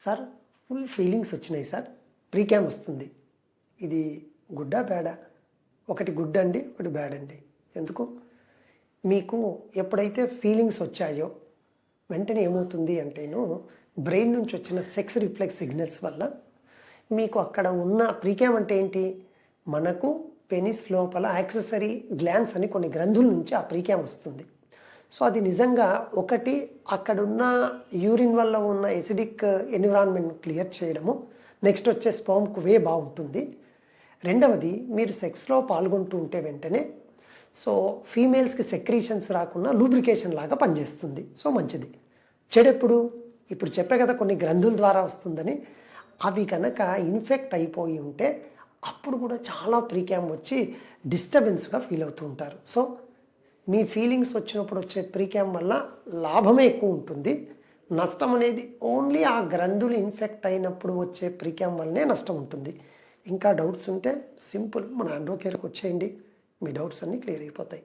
Sir full feelings వచ్చినాయి sir. ప్రీక్యామ్ వస్తుంది. ఇది గుడ్డా బ్యాడా? ఒకటి గుడ్ అండి, ఒకటి బ్యాడ్ అండి. ఎందుకు? మీకు ఎప్పుడైతే ఫీలింగ్స్ వచ్చాయో వెంటనే ఏమవుతుంది అంటేను బ్రెయిన్ నుంచి వచ్చిన సెక్స్ రిఫ్లెక్స్ సిగ్నల్స్ వల్ల మీకు అక్కడ ఉన్న ప్రీక్యామ్ అంటే ఏంటి? మనకు పెనిస్ లోపల యాక్సెసరీ గ్లాన్స్ అని కొన్ని గ్రంథుల నుంచి ఆ ప్రీక్యామ్ వస్తుంది. సో అది నిజంగా ఒకటి అక్కడున్న యూరిన్ వల్ల ఉన్న ఎసిడిక్ ఎన్విరాన్మెంట్ క్లియర్ చేయడము, నెక్స్ట్ వచ్చే స్పర్మ్‌కు వే బాగుంటుంది. రెండవది మీరు సెక్స్‌లో పాల్గొంటూ ఉంటే వెంటనే సో ఫీమేల్స్‌కి సెక్రీషన్స్ రాకుండా లూబ్రికేషన్ లాగా పనిచేస్తుంది. సో మంచిది. చెడెప్పుడు? ఇప్పుడు చెప్పా కదా కొన్ని గ్రంథుల ద్వారా వస్తుందని. అవి కనుక ఇన్ఫెక్ట్ అయిపోయి ఉంటే అప్పుడు కూడా చాలా ప్రీక్యామ్ వచ్చి డిస్టర్బెన్స్‌గా ఫీల్ అవుతూ ఉంటారు. సో మీ ఫీలింగ్స్ వచ్చినప్పుడు వచ్చే ప్రీక్యామ్ వల్ల లాభమే ఎక్కువ ఉంటుంది. నష్టం అనేది ఓన్లీ ఆ గ్రంథులు ఇన్ఫెక్ట్ అయినప్పుడు వచ్చే ప్రీక్యామ్ వల్లనే నష్టం ఉంటుంది. ఇంకా డౌట్స్ ఉంటే సింపుల్ మన అడ్వకేట్‌కి వచ్చేయండి. మీ డౌట్స్ అన్నీ క్లియర్ అయిపోతాయి.